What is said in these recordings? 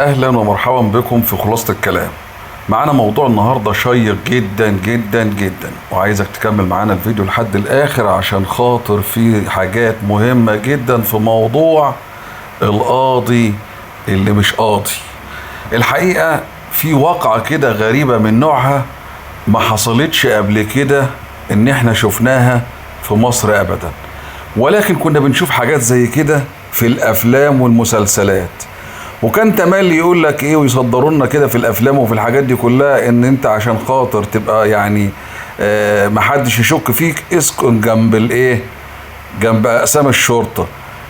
اهلا ومرحبا بكم في خلاصة الكلام. معانا موضوع النهاردة شيق جدا جدا جدا، وعايزك تكمل معانا الفيديو لحد الاخر عشان خاطر في حاجات مهمة جدا في موضوع القاضي اللي مش قاضي. الحقيقة في واقعة كده غريبة من نوعها ما حصلتش قبل كده ان احنا شفناها في مصر ابدا، ولكن كنا بنشوف حاجات زي كده في الافلام والمسلسلات، وكان تملي يقول لك ايه ويصدروا لنا كده في الافلام وفي الحاجات دي كلها ان انت عشان خاطر تبقى يعني محدش يشك فيك اسكن جنب الايه، جنب اقسام الشرطه،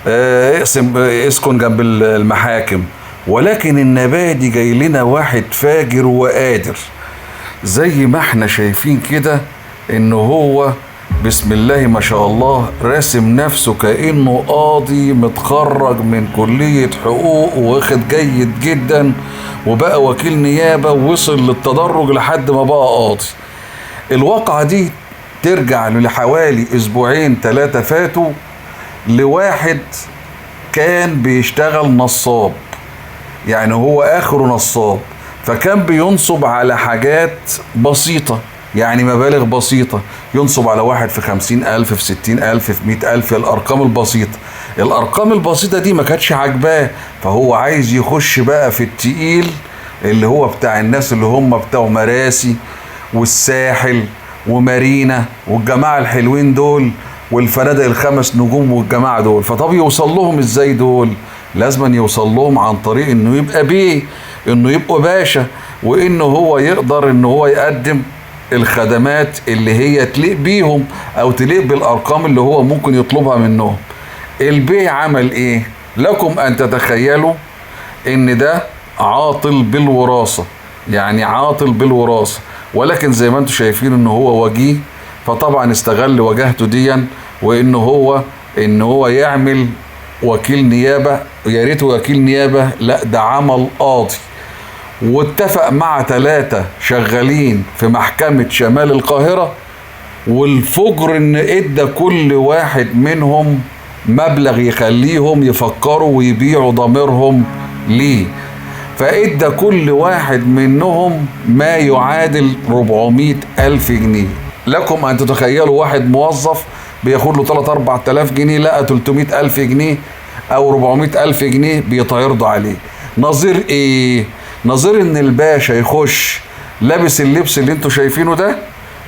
اسكن جنب المحاكم. ولكن النبادي جاي لنا واحد فاجر وقادر زي ما احنا شايفين كده، ان هو بسم الله ما شاء الله راسم نفسه كأنه قاضي متخرج من كلية حقوق واخد جيد جدا، وبقى وكيل نيابة ووصل للتدرج لحد ما بقى قاضي. الواقعة دي ترجع لحوالي اسبوعين 3 فاتوا لواحد كان بيشتغل نصاب، يعني هو اخره نصاب، فكان بينصب على حاجات بسيطة، يعني مبالغ بسيطة، ينصب على واحد في 50,000 في 60,000 في 100,000، الأرقام البسيطة. الأرقام البسيطة دي ما كانتش عاجباه، فهو عايز يخش بقى في التقيل اللي هو بتاع الناس اللي هم بتاعوا مراسي والساحل ومارينا والجماعة الحلوين دول والفنادق ال5 نجوم والجماعة دول. فطب يوصل لهم ازاي دول؟ لازم يوصل لهم عن طريق انه يبقى بيه، انه يبقى باشا، وانه هو يقدر انه هو يقدم الخدمات اللي هي تليق بيهم او تليق بالارقام اللي هو ممكن يطلبها منهم. البيع عمل ايه؟ لكم ان تتخيلوا ان ده عاطل بالوراثة، يعني عاطل بالوراثة، ولكن زي ما انتم شايفين ان هو وجيه، فطبعا استغل وجاهته ديا وان هو يعمل وكيل نيابة. يا ريت وكيل نيابة، لا ده عمل قاضي، واتفق مع 3 شغالين في محكمة شمال القاهرة، والفجر ان ادى كل واحد منهم مبلغ يخليهم يفكروا ويبيعوا ضميرهم ليه. فادى كل واحد منهم ما يعادل 400,000 جنيه. لكم ان تتخيلوا واحد موظف بياخد له 3-4 آلاف جنيه، لقى 300,000 جنيه او 400,000 جنيه بيتعرضوا عليه. نظير ايه؟ نظير ان الباشا يخش لابس اللبس اللي انتوا شايفينه ده،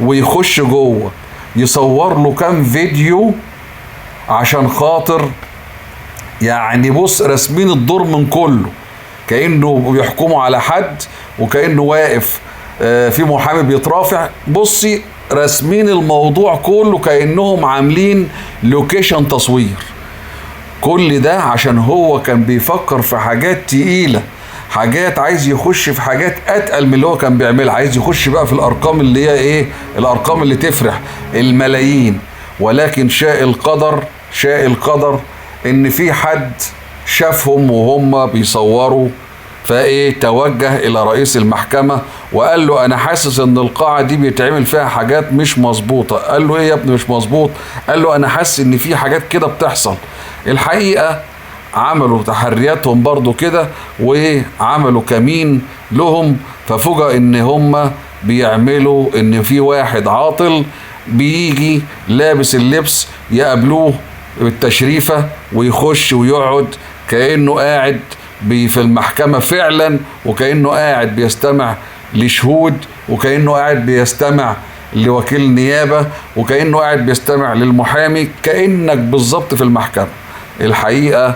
ويخش جوه يصور له كام فيديو عشان خاطر يعني بص راسمين الدور من كله، كأنه بيحكموا على حد، وكأنه واقف في محامي بيترافع. بصي راسمين الموضوع كله كأنهم عاملين لوكيشن تصوير. كل ده عشان هو كان بيفكر في حاجات تقيلة، حاجات عايز يخش في حاجات اتقل من اللي هو كان بيعملها، عايز يخش بقى في الارقام اللي هي ايه، الارقام اللي تفرح الملايين. ولكن شاء القدر ان في حد شافهم وهم بيصوروا، فايه توجه الى رئيس المحكمة وقال له انا حاسس ان القاعة دي بيتعمل فيها حاجات مش مظبوطة. قال له ايه يا ابني مش مظبوط؟ قال له انا حاسس ان في حاجات كده بتحصل. الحقيقة عملوا تحرياتهم برضو كده وعملوا كمين لهم، ففوجئ ان هم بيعملوا ان في واحد عاطل بيجي لابس اللبس، يقابلوه بالتشريفة ويخش ويقعد كأنه قاعد في المحكمة فعلا، وكأنه قاعد بيستمع لشهود، وكأنه قاعد بيستمع لوكيل نيابة، وكأنه قاعد بيستمع للمحامي، كأنك بالظبط في المحكمة. الحقيقة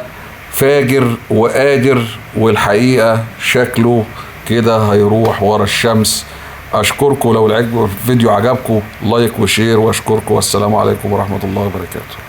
فاجر وقادر، والحقيقة شكله كده هيروح ورا الشمس. أشكركم، لو الفيديو عجبكم لايك وشير، وأشكركم والسلام عليكم ورحمة الله وبركاته.